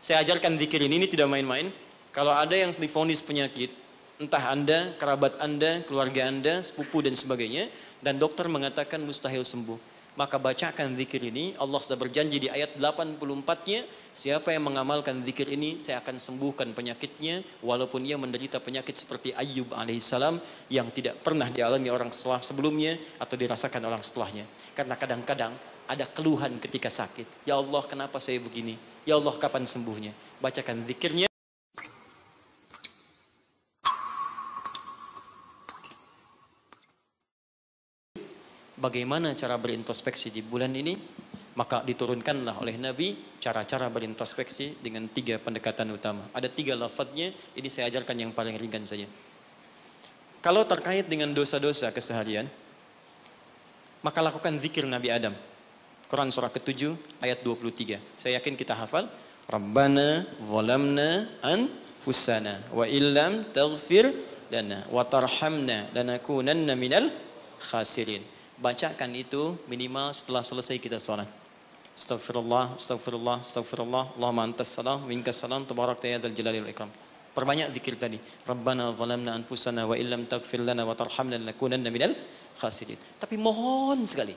Saya ajarkan zikir ini tidak main-main. Kalau ada yang divonis penyakit, entah Anda, kerabat Anda, keluarga Anda, sepupu dan sebagainya, dan dokter mengatakan mustahil sembuh, maka bacakan zikir ini. Allah sudah berjanji di ayat 84-nya, siapa yang mengamalkan zikir ini, saya akan sembuhkan penyakitnya, walaupun ia menderita penyakit seperti Ayyub alaihissalam, yang tidak pernah dialami orang sebelumnya, atau dirasakan orang setelahnya. Karena kadang-kadang ada keluhan ketika sakit. Ya Allah, kenapa saya begini? Ya Allah, kapan sembuhnya? Bacakan zikirnya. Bagaimana cara berintrospeksi di bulan ini? Maka diturunkanlah oleh Nabi cara-cara berintrospeksi dengan 3 pendekatan utama. Ada 3 lafadznya, ini saya ajarkan yang paling ringan saja. Kalau terkait dengan dosa-dosa keseharian, maka lakukan zikir Nabi Adam. Quran surah ke-7 ayat 23. Saya yakin kita hafal. Rabbana zalamna anfusana wa illam taghfir lana wa tarhamna lanakunanna minal khasirin. Bacakan itu minimal setelah selesai kita salat. Astaghfirullah, astaghfirullah, astaghfirullah. Allahumma antas salam, minkas salam, tabarakta ya dzal jalali wal ikram. Perbanyak zikir tadi. Rabbana zalamna anfusana wa illam taghfir lana wa tarhamna lanakunanna minal khasirin. Tapi mohon sekali,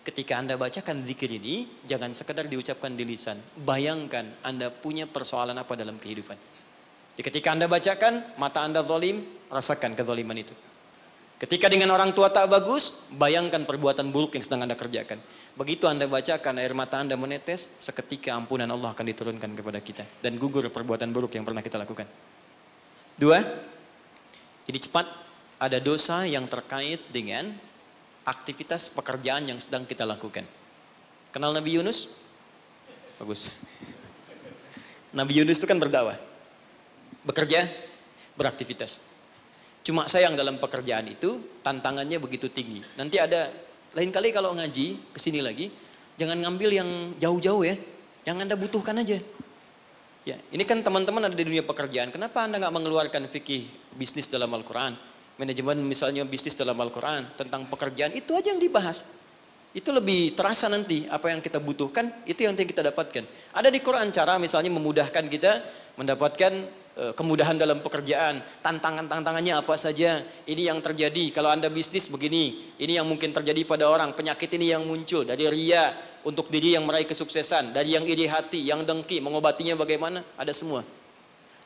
ketika Anda bacakan zikir ini, jangan sekedar diucapkan di lisan. Bayangkan Anda punya persoalan apa dalam kehidupan. Jadi ketika Anda bacakan, mata Anda zalim, rasakan kezaliman itu. Ketika dengan orang tua tak bagus, bayangkan perbuatan buruk yang sedang Anda kerjakan. Begitu Anda bacakan, air mata Anda menetes, seketika ampunan Allah akan diturunkan kepada kita. Dan gugur perbuatan buruk yang pernah kita lakukan. 2, ini cepat, ada dosa yang terkait dengan aktivitas pekerjaan yang sedang kita lakukan. Kenal Nabi Yunus? Bagus. Nabi Yunus itu kan berdakwah, bekerja, beraktivitas. Cuma sayang dalam pekerjaan itu tantangannya begitu tinggi. Nanti ada, lain kali kalau ngaji kesini lagi, jangan ngambil yang jauh-jauh ya, yang Anda butuhkan aja. Ya, ini kan teman-teman ada di dunia pekerjaan. Kenapa Anda nggak mengeluarkan fikih bisnis dalam Al-Quran? Manajemen misalnya bisnis dalam Al-Quran, tentang pekerjaan, itu aja yang dibahas. Itu lebih terasa nanti apa yang kita butuhkan, itu yang kita dapatkan. Ada di Quran cara misalnya memudahkan kita mendapatkan kemudahan dalam pekerjaan, tantangannya apa saja, ini yang terjadi kalau Anda bisnis begini, ini yang mungkin terjadi pada orang, penyakit ini yang muncul dari riya untuk diri yang meraih kesuksesan, dari yang iri hati, yang dengki, mengobatinya bagaimana, ada semua.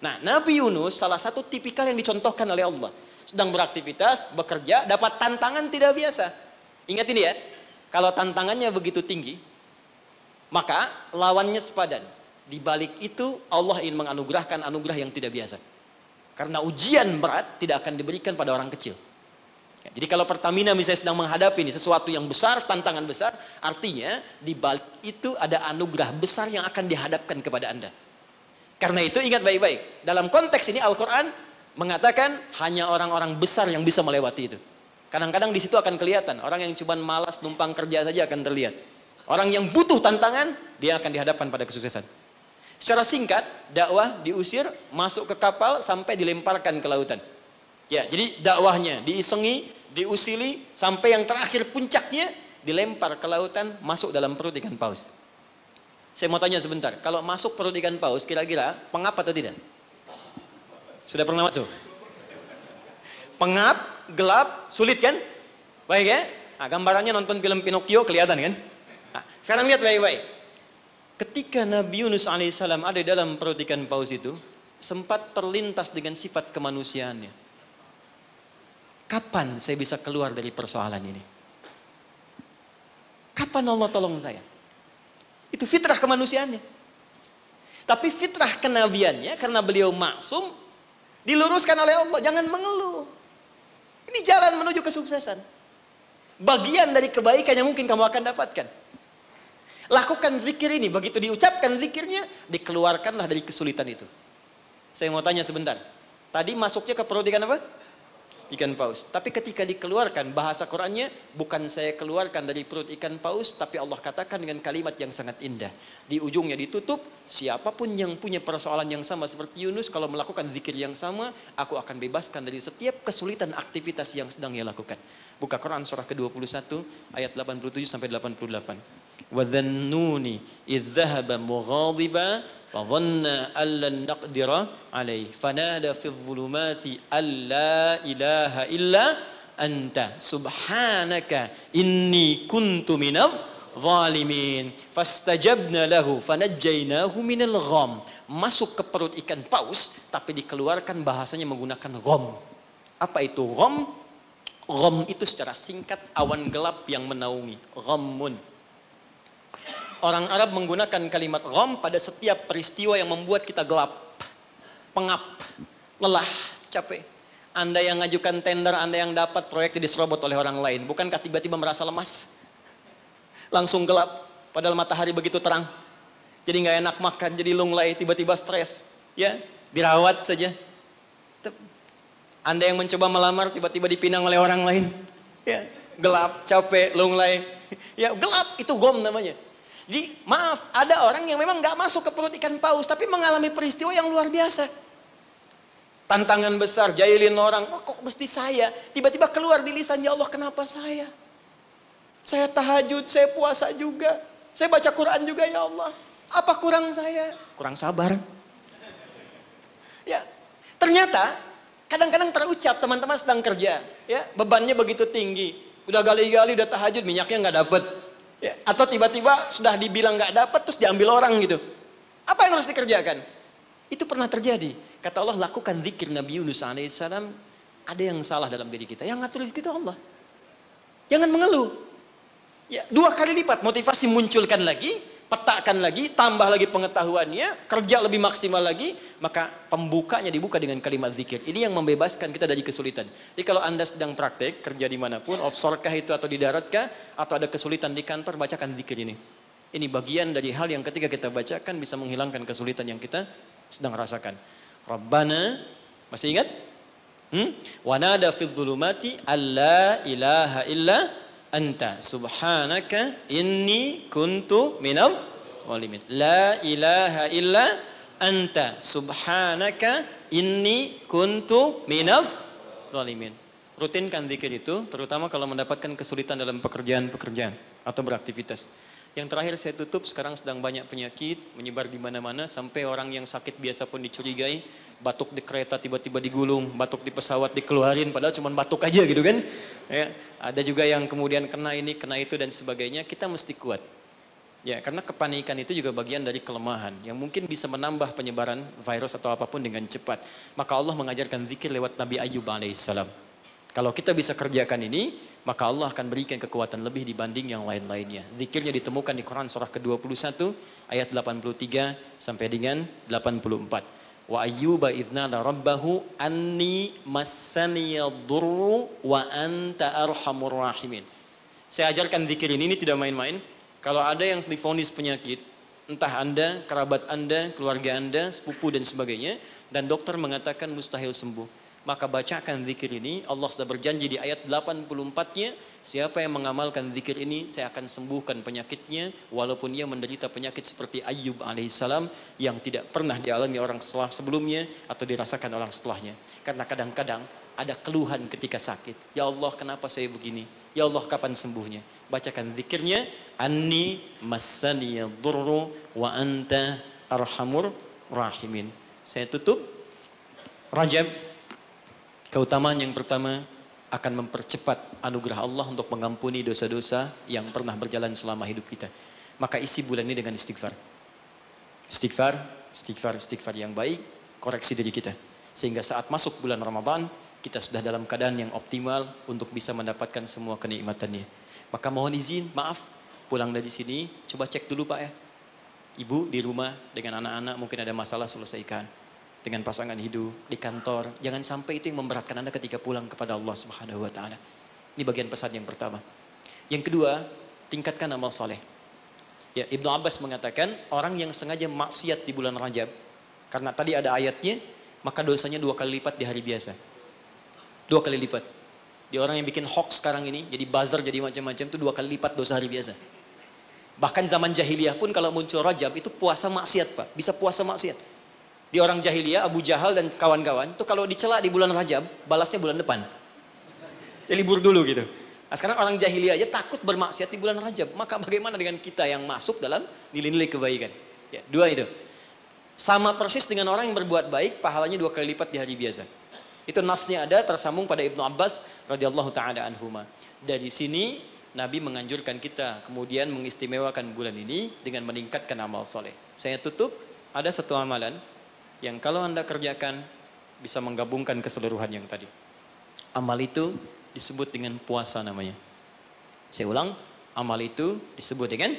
Nah, Nabi Yunus salah satu tipikal yang dicontohkan oleh Allah. Sedang beraktivitas, bekerja, dapat tantangan tidak biasa. Ingat ini ya, kalau tantangannya begitu tinggi, maka lawannya sepadan. Di balik itu Allah ingin menganugerahkan anugerah yang tidak biasa. Karena ujian berat tidak akan diberikan pada orang kecil. Ya, jadi kalau Pertamina misalnya sedang menghadapi ini sesuatu yang besar, tantangan besar, artinya di balik itu ada anugerah besar yang akan dihadapkan kepada Anda. Karena itu ingat baik-baik, dalam konteks ini Al-Quran mengatakan hanya orang-orang besar yang bisa melewati itu. Kadang-kadang di situ akan kelihatan, orang yang cuma malas numpang kerja saja akan terlihat. Orang yang butuh tantangan, dia akan dihadapkan pada kesuksesan. Secara singkat, dakwah diusir, masuk ke kapal sampai dilemparkan ke lautan. Ya, jadi dakwahnya diisengi, diusili, sampai yang terakhir puncaknya dilempar ke lautan, masuk dalam perut ikan paus. Saya mau tanya sebentar, kalau masuk perut ikan paus, kira-kira pengap atau tidak? Sudah pernah masuk? Pengap, gelap, sulit kan? Baik ya? Nah, gambarannya nonton film Pinocchio kelihatan kan? Nah, sekarang lihat baik-baik. Ketika Nabi Yunus alaihissalam ada dalam perut ikan paus itu, sempat terlintas dengan sifat kemanusiaannya. Kapan saya bisa keluar dari persoalan ini? Kapan Allah tolong saya? Itu fitrah kemanusiaannya. Tapi fitrah kenabiannya, karena beliau maksum, diluruskan oleh Allah. Jangan mengeluh. Ini jalan menuju kesuksesan. Bagian dari kebaikan yang mungkin kamu akan dapatkan. Lakukan zikir ini, begitu diucapkan zikirnya, dikeluarkanlah dari kesulitan itu. Saya mau tanya sebentar. Tadi masuknya ke perut ikan apa? Ikan paus. Tapi ketika dikeluarkan, bahasa Qurannya, bukan saya keluarkan dari perut ikan paus, tapi Allah katakan dengan kalimat yang sangat indah. Di ujungnya ditutup, siapapun yang punya persoalan yang sama seperti Yunus, kalau melakukan zikir yang sama, aku akan bebaskan dari setiap kesulitan aktivitas yang sedang ia lakukan. Buka Quran surah ke-21, ayat 87 sampai 88. Wa dhannuni idh dhahaba mughadiba fa dhanna an lan naqdira alaihi fanada fi dhulumati alla ilaha illa anta subhanaka inni kuntu minadh zalimin fastajabna lahu fanajjaynahu minal gham. Masuk ke perut ikan paus tapi dikeluarkan bahasanya menggunakan gham. Apa itu gham? Gham itu secara singkat awan gelap yang menaungi. Ghammun. Orang Arab menggunakan kalimat gham pada setiap peristiwa yang membuat kita gelap, pengap, lelah, capek. Anda yang ngajukan tender, Anda yang dapat proyek diserobot oleh orang lain. Bukankah tiba-tiba merasa lemas? Langsung gelap, padahal matahari begitu terang. Jadi nggak enak makan, jadi lunglai, tiba-tiba stres. Ya, dirawat saja. Anda yang mencoba melamar, tiba-tiba dipinang oleh orang lain. Ya, gelap, capek, lunglai. Ya, gelap, itu gom namanya. Jadi, maaf, ada orang yang memang nggak masuk ke perut ikan paus, tapi mengalami peristiwa yang luar biasa. Tantangan besar, jahilin orang, oh, kok mesti saya? Tiba-tiba keluar di lisan, ya Allah, kenapa saya? Saya tahajud, saya puasa juga. Saya baca Quran juga, ya Allah. Apa kurang saya? Kurang sabar. Ya, ternyata kadang-kadang terucap teman-teman sedang kerja. Ya, bebannya begitu tinggi. Udah gali-gali, udah tahajud, minyaknya nggak dapet. Ya, atau tiba-tiba sudah dibilang nggak dapet, terus diambil orang gitu. Apa yang harus dikerjakan? Itu pernah terjadi. Kata Allah, lakukan zikir Nabi Yunus alaihissalam. Ada yang salah dalam diri kita. Yang ngatur itu Allah. Jangan mengeluh. Ya, 2 kali lipat motivasi munculkan lagi, petakan lagi, tambah lagi pengetahuannya, kerja lebih maksimal lagi, maka pembukanya dibuka dengan kalimat zikir. Ini yang membebaskan kita dari kesulitan. Jadi kalau Anda sedang praktek, kerja dimanapun, offshore kah itu atau di darat kah, atau ada kesulitan di kantor, bacakan zikir ini. Ini bagian dari hal yang ketika kita bacakan bisa menghilangkan kesulitan yang kita sedang rasakan. Rabbana, masih ingat? Wa nada fidh dhulumati alla ilaha illa anta subhanaka inni kuntu minadh zalimin. La ilaha illa anta subhanaka inni kuntu minadh zalimin. Rutinkan zikir itu, terutama kalau mendapatkan kesulitan dalam pekerjaan-pekerjaan atau beraktivitas. Yang terakhir saya tutup, sekarang sedang banyak penyakit menyebar di mana-mana, sampai orang yang sakit biasa pun dicurigai, batuk di kereta tiba-tiba digulung, batuk di pesawat dikeluarin, padahal cuma batuk aja gitu kan. Ya, ada juga yang kemudian kena ini, kena itu dan sebagainya. Kita mesti kuat. Ya, karena kepanikan itu juga bagian dari kelemahan yang mungkin bisa menambah penyebaran virus atau apapun dengan cepat. Maka Allah mengajarkan zikir lewat Nabi Ayyub alaihissalam. Kalau kita bisa kerjakan ini, maka Allah akan berikan kekuatan lebih dibanding yang lain-lainnya. Zikirnya ditemukan di Quran surah ke-21 ayat 83 sampai dengan 84. Wa ayyuba idznada rabbahu anni massaniyadurru wa anta arhamur rahimin. Saya ajarkan zikir ini tidak main-main. Kalau ada yang divonis penyakit, entah Anda, kerabat Anda, keluarga Anda, sepupu dan sebagainya, dan dokter mengatakan mustahil sembuh, maka bacakan zikir ini. Allah sudah berjanji di ayat 84-nya, siapa yang mengamalkan zikir ini, saya akan sembuhkan penyakitnya, walaupun ia menderita penyakit seperti Ayyub alaihissalam yang tidak pernah dialami orang sebelumnya atau dirasakan orang setelahnya. Karena kadang-kadang ada keluhan ketika sakit. Ya Allah, kenapa saya begini? Ya Allah, kapan sembuhnya? Bacakan zikirnya, anni massaniyadurru wa anta arhamur rahimin. Saya tutup. Rajab, keutamaan yang pertama akan mempercepat anugerah Allah untuk mengampuni dosa-dosa yang pernah berjalan selama hidup kita. Maka isi bulan ini dengan istighfar. Istighfar yang baik, koreksi diri kita. Sehingga saat masuk bulan Ramadan, kita sudah dalam keadaan yang optimal untuk bisa mendapatkan semua kenikmatannya. Maka mohon izin, maaf, pulang dari sini, coba cek dulu Pak ya. Ibu di rumah dengan anak-anak mungkin ada masalah, selesaikan. Dengan pasangan hidup, di kantor. Jangan sampai itu yang memberatkan Anda ketika pulang kepada Allah Subhanahu wa Ta'ala. Ini bagian pesan yang pertama. Yang kedua, tingkatkan amal saleh. Ya, Ibnu Abbas mengatakan, orang yang sengaja maksiat di bulan Rajab, karena tadi ada ayatnya, maka dosanya 2 kali lipat di hari biasa. 2 kali lipat. Di orang yang bikin hoax sekarang ini, jadi buzzer, jadi macam-macam, itu 2 kali lipat dosa hari biasa. Bahkan zaman jahiliyah pun kalau muncul Rajab, itu puasa maksiat Pak. Bisa puasa maksiat. Di orang jahiliyah, Abu Jahal dan kawan-kawan, itu kalau dicela di bulan Rajab, balasnya bulan depan. Jadi libur dulu gitu. Nah, sekarang orang jahiliyah aja takut bermaksiat di bulan Rajab. Maka bagaimana dengan kita yang masuk dalam nilai-nilai kebaikan? Ya, dua itu. Sama persis dengan orang yang berbuat baik, pahalanya 2 kali lipat di hari biasa. Itu nasnya ada tersambung pada Ibnu Abbas radhiyallahu taala anhuma. Dari sini Nabi menganjurkan kita kemudian mengistimewakan bulan ini dengan meningkatkan amal soleh. Saya tutup, ada satu amalan yang kalau Anda kerjakan bisa menggabungkan keseluruhan yang tadi. Amal itu disebut dengan puasa namanya. Saya ulang, amal itu disebut dengan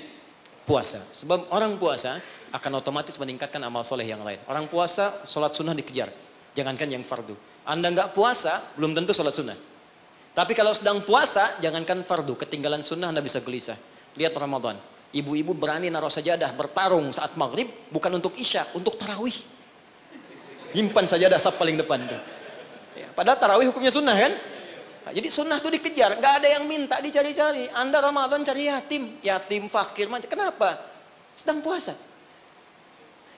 puasa. Sebab orang puasa akan otomatis meningkatkan amal soleh yang lain. Orang puasa, sholat sunnah dikejar. Jangankan yang fardu. Anda nggak puasa, belum tentu sholat sunnah. Tapi kalau sedang puasa, jangankan fardu. Ketinggalan sunnah Anda bisa gelisah. Lihat Ramadan. Ibu-ibu berani naruh sajadah, bertarung saat maghrib. Bukan untuk isya, untuk tarawih. Nyimpan sajadah saf paling depan. Tuh. Ya, padahal tarawih hukumnya sunnah kan? Nah, jadi sunnah itu dikejar, nggak ada yang minta dicari-cari. Anda Ramadan cari yatim fakir, kenapa? Sedang puasa.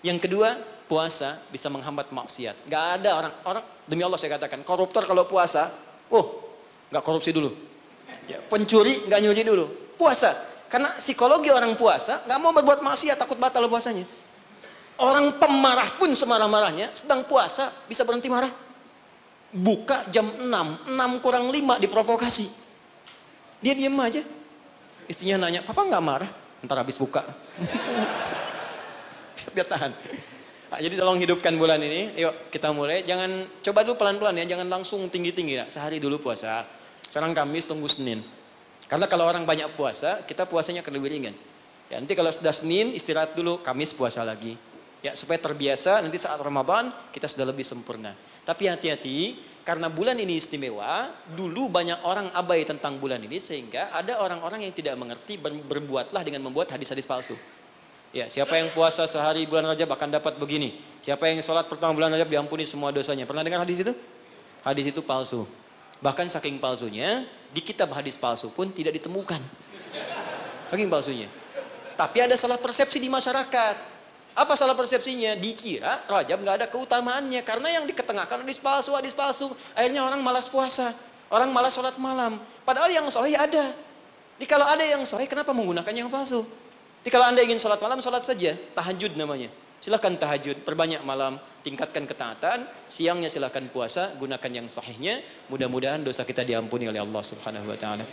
Yang kedua, puasa bisa menghambat maksiat. Nggak ada orang demi Allah saya katakan, koruptor kalau puasa, nggak korupsi dulu. Ya, pencuri nggak nyuri dulu. Puasa, karena psikologi orang puasa nggak mau berbuat maksiat, takut batal puasanya. Orang pemarah pun semarah-marahnya sedang puasa bisa berhenti marah. Buka jam 6 kurang 5 diprovokasi. Dia diam aja. Istrinya nanya, "Papa nggak marah?" Ntar habis buka. Dia tahan. Nah, jadi tolong hidupkan bulan ini. Yuk kita mulai. Jangan coba dulu pelan-pelan ya, jangan langsung tinggi-tinggi ya. Sehari dulu puasa. Sekarang Kamis tunggu Senin. Karena kalau orang banyak puasa, kita puasanya akan lebih ringan. Ya, nanti kalau sudah Senin istirahat dulu, Kamis puasa lagi. Ya, supaya terbiasa nanti saat Ramadan kita sudah lebih sempurna. Tapi hati-hati karena bulan ini istimewa, dulu banyak orang abai tentang bulan ini sehingga ada orang-orang yang tidak mengerti berbuatlah dengan membuat hadis-hadis palsu. Ya, siapa yang puasa sehari bulan Rajab akan dapat begini. Siapa yang sholat pertama bulan Rajab diampuni semua dosanya. Pernah dengar hadis itu? Hadis itu palsu. Bahkan saking palsunya, di kitab hadis palsu pun tidak ditemukan. Saking palsunya. Tapi ada salah persepsi di masyarakat. Apa salah persepsinya? Dikira Rajab nggak ada keutamaannya karena yang diketengahkan hadis palsu. Akhirnya orang malas puasa, orang malas sholat malam. Padahal yang sahih ada. Jadi kalau ada yang sahih, kenapa menggunakan yang palsu? Jadi kalau Anda ingin sholat malam, sholat saja, tahajud namanya. Silakan tahajud, perbanyak malam, tingkatkan ketaatan. Siangnya silakan puasa, gunakan yang sahihnya. Mudah-mudahan dosa kita diampuni oleh Allah Subhanahu Wa Taala.